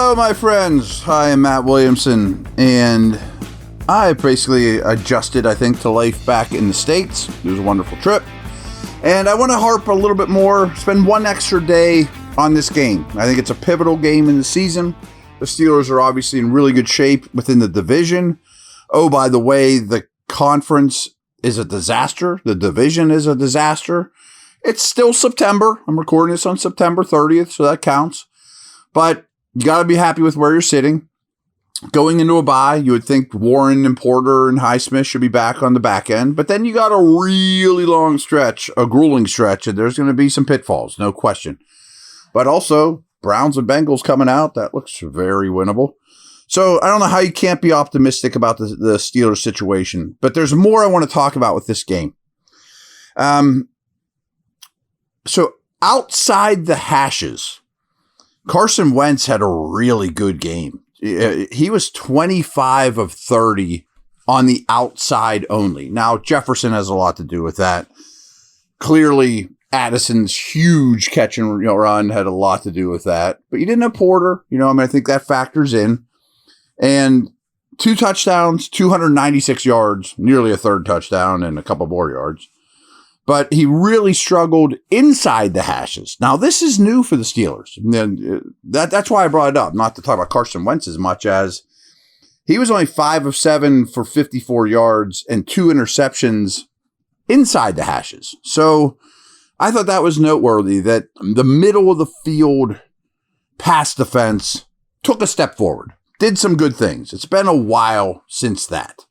Hello, my friends. I am Matt Williamson, and I basically adjusted, I think, to life back in the States. It was a wonderful trip. And I want to harp a little bit more, spend one extra day on this game. I think it's a pivotal game in the season. The Steelers are obviously in really good shape within the division. Oh, by the way, the conference is a disaster. The division is a disaster. It's still September. I'm recording this on September 30th, so that counts. But you got to be happy with where you're sitting. Going into a bye, you would think Warren and Porter and Highsmith should be back on the back end. But then you got a really long stretch, a grueling stretch, and there's going to be some pitfalls, no question. But also, Browns and Bengals coming out, that looks very winnable. So I don't know how you can't be optimistic about the Steelers situation. But there's more I want to talk about with this game. So outside the hashes, Carson Wentz had a really good game. He was 25 of 30 on the outside only. Now, Jefferson has a lot to do with that. Clearly, Addison's huge catch and run had a lot to do with that. But you didn't have Porter. I think that factors in. And 2 touchdowns, 296 yards, nearly a third touchdown, and a couple more yards. But he really struggled inside the hashes. Now, this is new for the Steelers. That's why I brought it up, not to talk about Carson Wentz as much as he was only 5 of 7 for 54 yards and 2 interceptions inside the hashes. So I thought that was noteworthy that the middle of the field pass defense took a step forward, did some good things. It's been a while since that.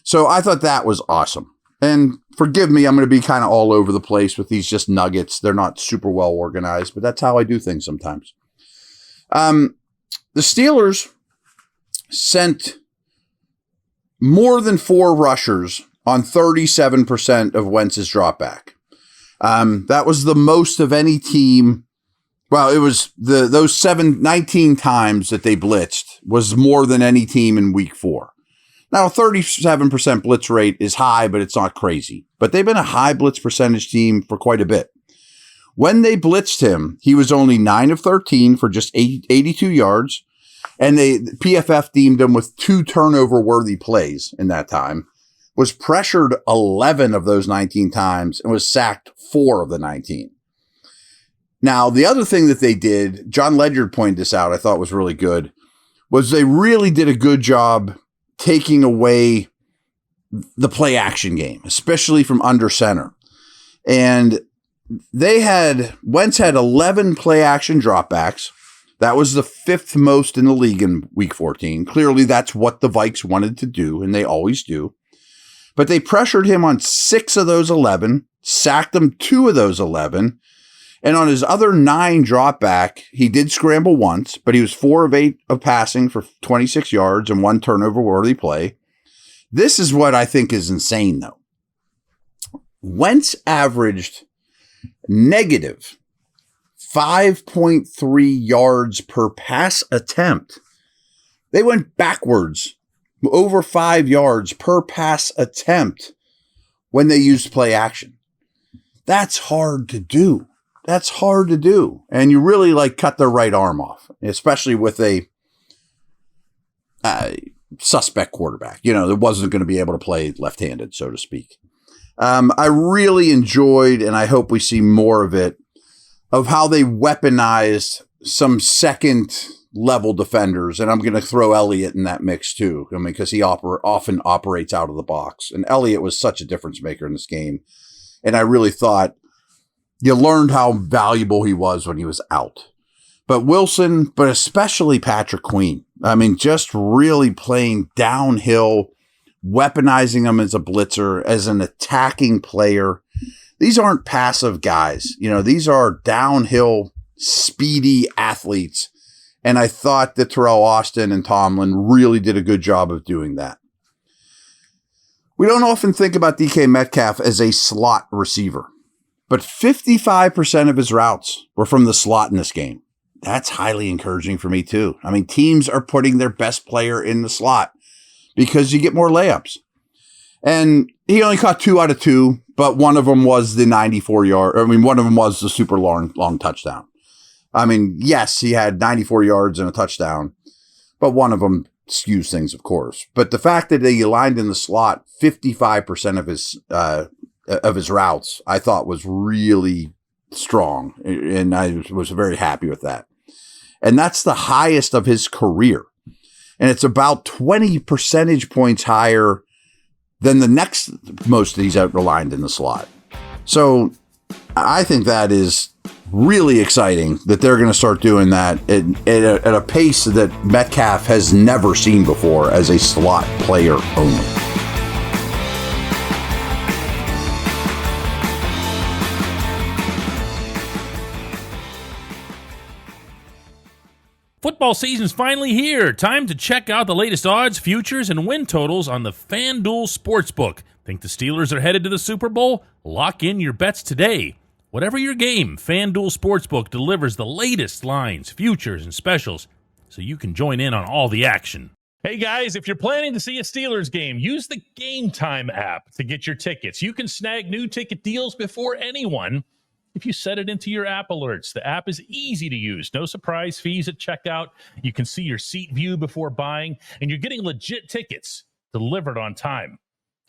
So I thought that was awesome. And forgive me, I'm going to be kind of all over the place with these just nuggets. They're not super well organized, but that's how I do things sometimes. The Steelers sent more than 4 rushers on 37% of Wentz's dropback. That was the most of any team. Well, it was those 19 times that they blitzed was more than any team in week 4. Now, 37% blitz rate is high, but it's not crazy. But they've been a high blitz percentage team for quite a bit. When they blitzed him, he was only 9 of 13 for just 82 yards. And PFF deemed him with 2 turnover-worthy plays in that time. Was pressured 11 of those 19 times and was sacked 4 of the 19. Now, the other thing that they did, John Ledyard pointed this out, I thought was really good, was they really did a good job taking away the play action game, especially from under center. And Wentz had 11 play action dropbacks. That was the 5th most in the league in week 14. Clearly, that's what the Vikes wanted to do, and they always do. But they pressured him on 6 of those 11, sacked him 2 of those 11. And on his other 9 dropback, he did scramble once, but he was 4 of 8 of passing for 26 yards and 1 turnover-worthy play. This is what I think is insane, though. Wentz averaged negative 5.3 yards per pass attempt. They went backwards over 5 yards per pass attempt when they used play action. That's hard to do. That's hard to do. And you really cut their right arm off, especially with a suspect quarterback, that wasn't going to be able to play left-handed, so to speak. I really enjoyed, and I hope we see more of it, of how they weaponized some second-level defenders. And I'm going to throw Elliott in that mix too, because he often operates out of the box. And Elliott was such a difference maker in this game. And I really thought, you learned how valuable he was when he was out. But Wilson, but especially Patrick Queen, just really playing downhill, weaponizing him as a blitzer, as an attacking player. These aren't passive guys. These are downhill, speedy athletes. And I thought that Terrell Austin and Tomlin really did a good job of doing that. We don't often think about DK Metcalf as a slot receiver. But 55% of his routes were from the slot in this game. That's highly encouraging for me, too. Teams are putting their best player in the slot because you get more layups. And he only caught 2 out of 2, but one of them was the 94-yard. One of them was the super long touchdown. I mean, yes, he had 94 yards and a touchdown, but one of them skews things, of course. But the fact that he lined in the slot 55% of his routes, I thought was really strong, and I was very happy with that. And that's the highest of his career. And it's about 20 percentage points higher than the next most that he's outlined in the slot. So I think that is really exciting that they're going to start doing that at a pace that Metcalf has never seen before as a slot player only. Football season's finally here. Time to check out the latest odds, futures, and win totals on the FanDuel Sportsbook. Think the Steelers are headed to the Super Bowl? Lock in your bets today. Whatever your game, FanDuel Sportsbook delivers the latest lines, futures, and specials, so you can join in on all the action. Hey guys, if you're planning to see a Steelers game, use the Game Time app to get your tickets. You can snag new ticket deals before anyone if you set it into your app alerts. The app is easy to use. No surprise fees at checkout. You can see your seat view before buying, and you're getting legit tickets delivered on time.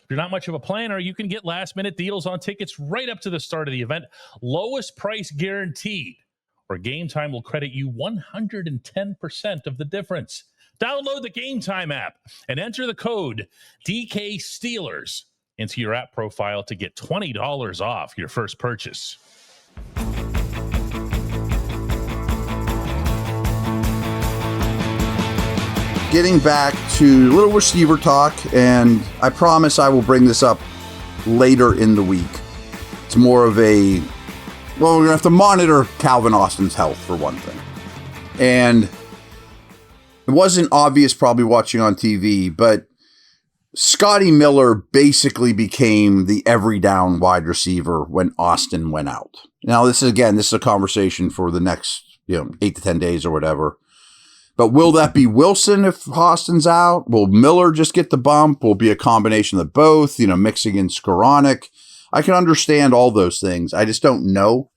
If you're not much of a planner, you can get last-minute deals on tickets right up to the start of the event. Lowest price guaranteed, or Game Time will credit you 110% of the difference. Download the Game Time app and enter the code DK Steelers into your app profile to get $20 off your first purchase. Getting back to little receiver talk, and I promise I will bring this up later in the week. It's more of we're going to have to monitor Calvin Austin's health for one thing. And it wasn't obvious probably watching on TV, but Scotty Miller basically became the every down wide receiver when Austin went out. Now, this is a conversation for the next 8 to 10 days or whatever. But will that be Wilson if Austin's out? Will Miller just get the bump? Will it be a combination of both, mixing in Skoranek? I can understand all those things. I just don't know.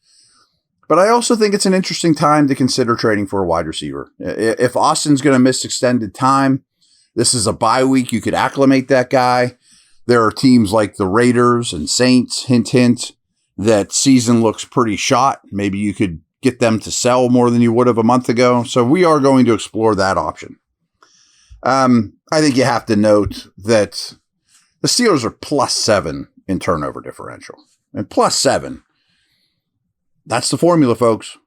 But I also think it's an interesting time to consider trading for a wide receiver. If Austin's going to miss extended time, this is a bye week. You could acclimate that guy. There are teams like the Raiders and Saints, hint, hint, that season looks pretty shot. Maybe you could get them to sell more than you would have a month ago. So we are going to explore that option. I think you have to note that the Steelers are +7 in turnover differential. And +7, that's the formula, folks.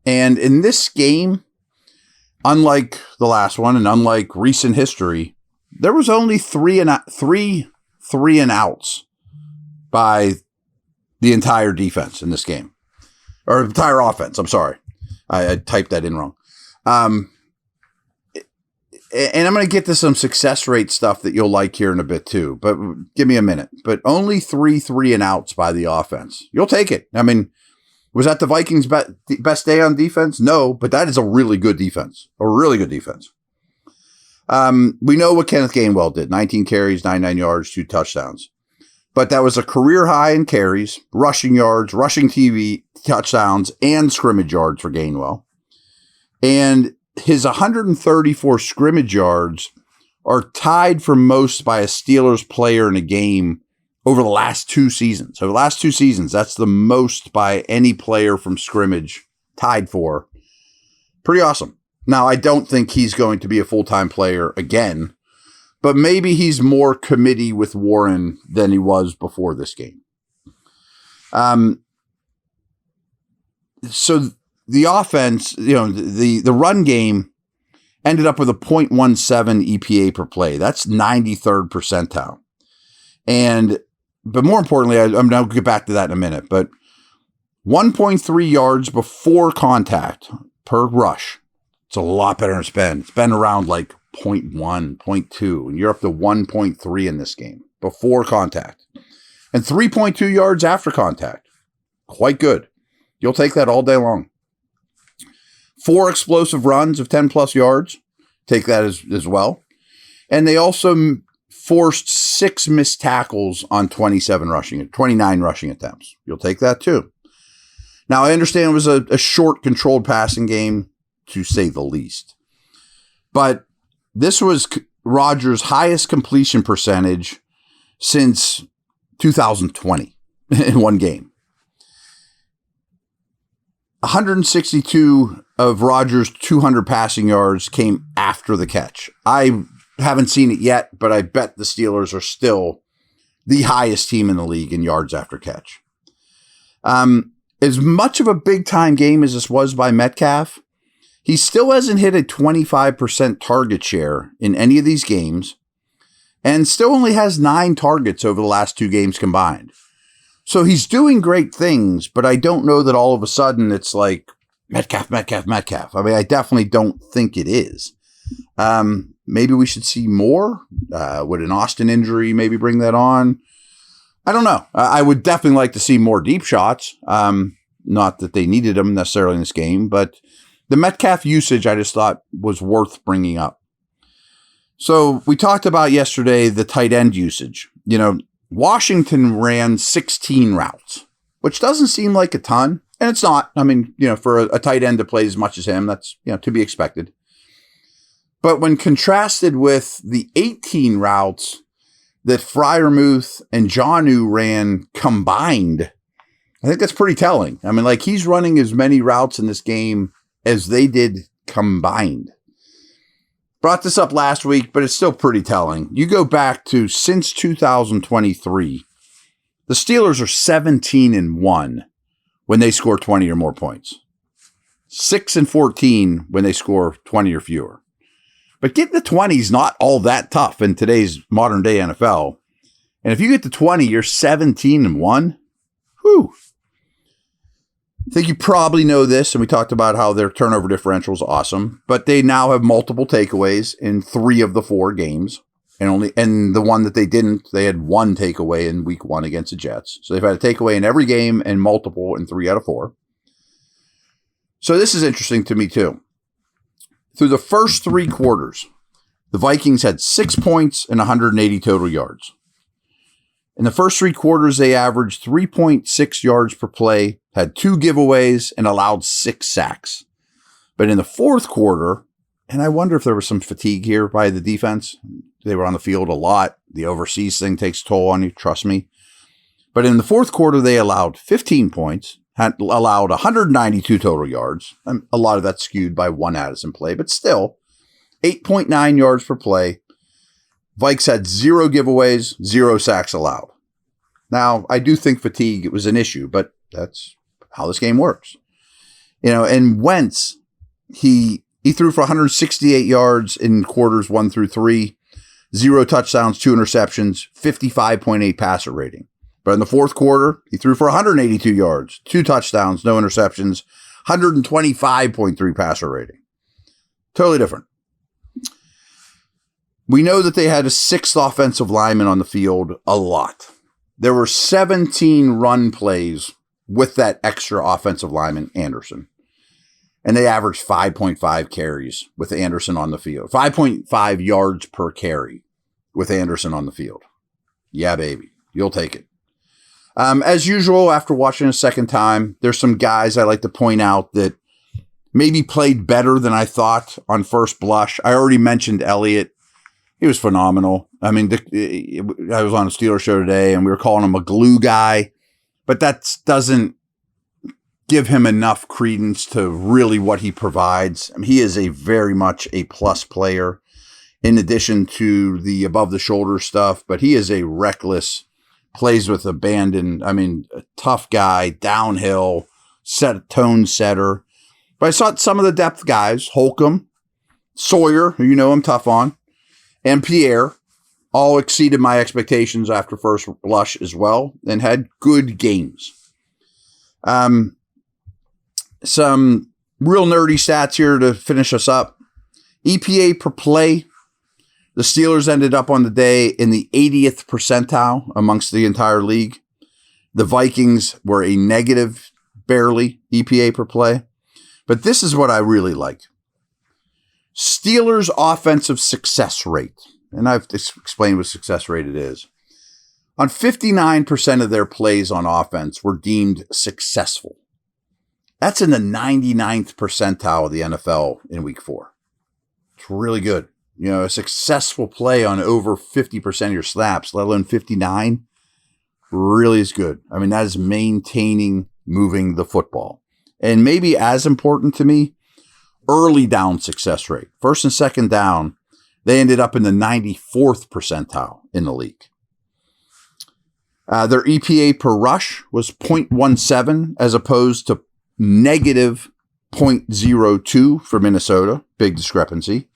And in this game, unlike the last one and unlike recent history, there was only three and outs by the entire defense in this game. Or entire offense, I'm sorry. I typed that in wrong. And I'm going to get to some success rate stuff that you'll like here in a bit too. But give me a minute. But only three and outs by the offense. You'll take it. I mean, was that the Vikings' best day on defense? No, but that is a really good defense. A really good defense. We know what Kenneth Gainwell did. 19 carries, 99 yards, 2 touchdowns. But that was a career high in carries, rushing yards, rushing TV touchdowns, and scrimmage yards for Gainwell. And his 134 scrimmage yards are tied for most by a Steelers player in a game over the last 2 seasons. Over the last 2 seasons, that's the most by any player from scrimmage, tied for. Pretty awesome. Now, I don't think he's going to be a full-time player again, but maybe he's more committee with Warren than he was before this game. So the offense, the run game ended up with a 0.17 EPA per play. That's 93rd percentile. But more importantly, I'm going to get back to that in a minute, but 1.3 yards before contact per rush. It's a lot better than it's been. It's been around like 0.1, 0.2, and you're up to 1.3 in this game before contact. And 3.2 yards after contact. Quite good. You'll take that all day long. 4 explosive runs of 10 plus yards. Take that as well. And they also forced 6 missed tackles on 29 rushing attempts. You'll take that too. Now, I understand it was a short, controlled passing game, to say the least. But this was Rodgers' highest completion percentage since 2020 in one game. 162 of Rodgers' 200 passing yards came after the catch. I haven't seen it yet, but I bet the Steelers are still the highest team in the league in yards after catch. As much of a big-time game as this was by Metcalf, he still hasn't hit a 25% target share in any of these games and still only has 9 targets over the last 2 games combined. So he's doing great things, but I don't know that all of a sudden it's like Metcalf. I mean, I definitely don't think it is. Maybe we should see more. Would an Austin injury maybe bring that on? I don't know. I would definitely like to see more deep shots. Not that they needed them necessarily in this game, but the Metcalf usage I just thought was worth bringing up. So we talked about yesterday the tight end usage. Washington ran 16 routes, which doesn't seem like a ton, and it's not. I mean, for a tight end to play as much as him, that's, to be expected. But when contrasted with the 18 routes that Freiermuth and Jonnu ran combined, I think that's pretty telling. I mean, like, he's running as many routes in this game as they did combined. Brought this up last week, but it's still pretty telling. You go back to since 2023, the Steelers are 17-1 when they score 20 or more points. 6-14 when they score 20 or fewer. But getting to 20 is not all that tough in today's modern day NFL. And if you get to 20, you're 17-1. Whew. I think you probably know this, and we talked about how their turnover differential is awesome, but they now have multiple takeaways in 3 of the 4 games, and the one that they didn't, they had 1 takeaway in week 1 against the Jets. So they've had a takeaway in every game and multiple in 3 out of 4. So this is interesting to me too. Through the first 3 quarters, the Vikings had 6 points and 180 total yards. In the first 3 quarters, they averaged 3.6 yards per play, had 2 giveaways, and allowed 6 sacks. But in the fourth quarter, and I wonder if there was some fatigue here by the defense. They were on the field a lot. The overseas thing takes a toll on you, trust me. But in the fourth quarter, they allowed 15 points, had allowed 192 total yards. A lot of that skewed by 1 Addison play, but still, 8.9 yards per play. Vikes had 0 giveaways, 0 sacks allowed. Now, I do think fatigue was an issue, but that's how this game works. And Wentz, he threw for 168 yards in quarters 1 through 3, 0 touchdowns, 2 interceptions, 55.8 passer rating. But in the fourth quarter, he threw for 182 yards, 2 touchdowns, no interceptions, 125.3 passer rating. Totally different. We know that they had a 6th offensive lineman on the field a lot. There were 17 run plays with that extra offensive lineman, Anderson. And they averaged 5.5 carries with Anderson on the field. 5.5 yards per carry with Anderson on the field. Yeah, baby. You'll take it. As usual, after watching a second time, there's some guys I like to point out that maybe played better than I thought on first blush. I already mentioned Elliott. He was phenomenal. I mean, I was on a Steelers show today, and we were calling him a glue guy, but that doesn't give him enough credence to really what he provides. I mean, he is a very much a plus player in addition to the above-the-shoulder stuff, but he is a reckless, plays with abandon. I mean, a tough guy, downhill, tone setter. But I saw some of the depth guys, Holcomb, Sawyer, who I'm tough on, and Pierre all exceeded my expectations after first blush as well and had good games. Some real nerdy stats here to finish us up. EPA per play. The Steelers ended up on the day in the 80th percentile amongst the entire league. The Vikings were a negative, barely, EPA per play. But this is what I really like. Steelers' offensive success rate, and I've explained what success rate it is. On 59% of their plays on offense were deemed successful. That's in the 99th percentile of the NFL in week 4. It's really good. You know, a successful play on over 50% of your snaps, let alone 59, really is good. I mean, that is maintaining moving the football. And maybe as important to me, early down success rate. First and second down, they ended up in the 94th percentile in the league. Their EPA per rush was 0.17 as opposed to negative 0.02 for Minnesota. Big discrepancy.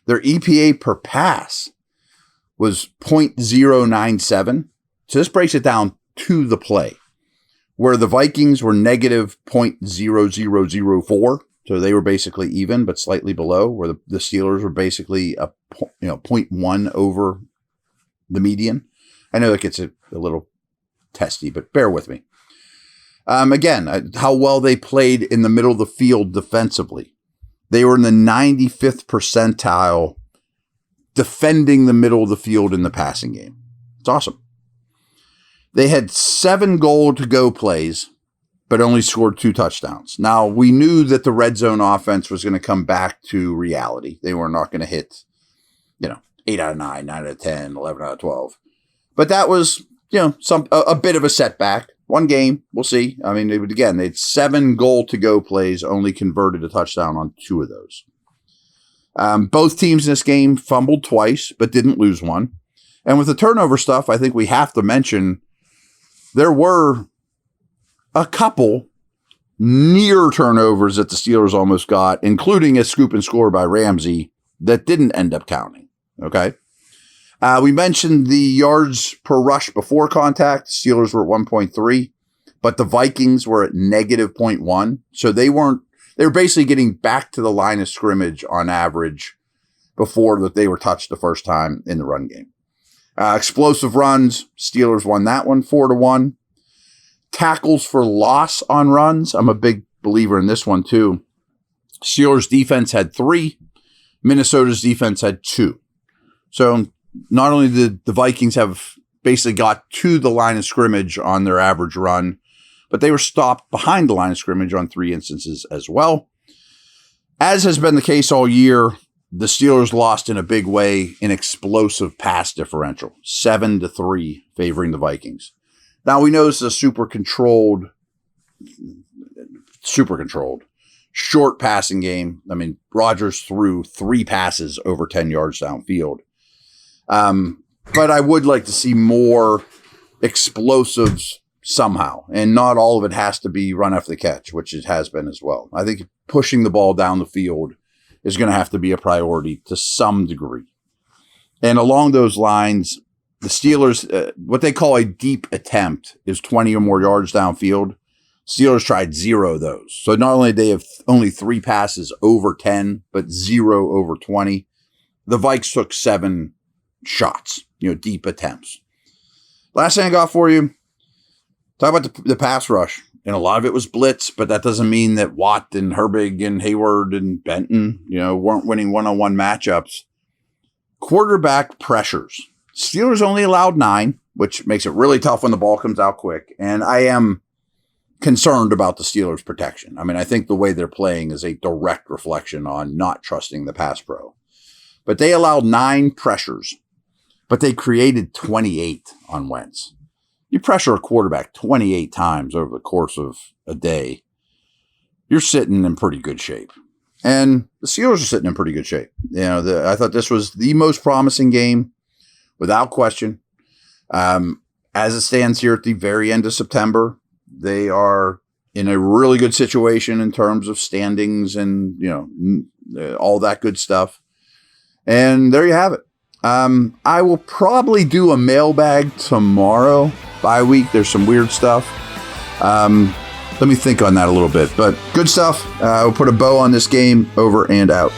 Their EPA per pass was 0.097. So this breaks it down to the play, where the Vikings were negative 0.0004. So they were basically even, but slightly below, where the Steelers were basically 0.1 over the median. I know that gets a little testy, but bear with me. Again, how well they played in the middle of the field defensively. They were in the 95th percentile defending the middle of the field in the passing game. It's awesome. They had 7 goal-to-go plays, but only scored 2 touchdowns. Now, we knew that the red zone offense was going to come back to reality. They were not going to hit, 8 out of 9, 9 out of 10, 11 out of 12. But that was, a bit of a setback. One game, we'll see. I mean, they had 7 goal-to-go plays, only converted a touchdown on 2 of those. Both teams in this game fumbled twice, but didn't lose one. And with the turnover stuff, I think we have to mention there were a couple near turnovers that the Steelers almost got, including a scoop and score by Ramsey that didn't end up counting. Okay. We mentioned the yards per rush before contact. Steelers were at 1.3, but the Vikings were at negative 0.1. So they were basically getting back to the line of scrimmage on average before that they were touched the first time in the run game. Explosive runs. Steelers won that one 4-1. Tackles for loss on runs. I'm a big believer in this one too. Steelers defense had 3. Minnesota's defense had 2. So not only did the Vikings have basically got to the line of scrimmage on their average run, but they were stopped behind the line of scrimmage on 3 instances as well. As has been the case all year, the Steelers lost in a big way in explosive pass differential, 7-3 favoring the Vikings. Now we know this is a super controlled, short passing game. I mean, Rodgers threw 3 passes over 10 yards downfield. But I would like to see more explosives somehow, and not all of it has to be run after the catch, which it has been as well. I think pushing the ball down the field is going to have to be a priority to some degree. And along those lines, the Steelers, what they call a deep attempt is 20 or more yards downfield. Steelers tried 0 of those. So not only do they have only 3 passes over 10, but 0 over 20. The Vikes took 7 shots, deep attempts. Last thing I got for you, talk about the pass rush. And a lot of it was blitz, but that doesn't mean that Watt and Herbig and Hayward and Benton, weren't winning one-on-one matchups. Quarterback pressures. Steelers only allowed 9, which makes it really tough when the ball comes out quick. And I am concerned about the Steelers' protection. I mean, I think the way they're playing is a direct reflection on not trusting the pass pro. But they allowed 9 pressures, but they created 28 on Wentz. You pressure a quarterback 28 times over the course of a day, you're sitting in pretty good shape. And the Steelers are sitting in pretty good shape. I thought this was the most promising game, without question. As it stands here at the very end of September, they are in a really good situation in terms of standings and, all that good stuff. And there you have it. I will probably do a mailbag tomorrow. Bye week. There's some weird stuff. Let me think on that a little bit, but good stuff. We'll put a bow on this game. Over and out.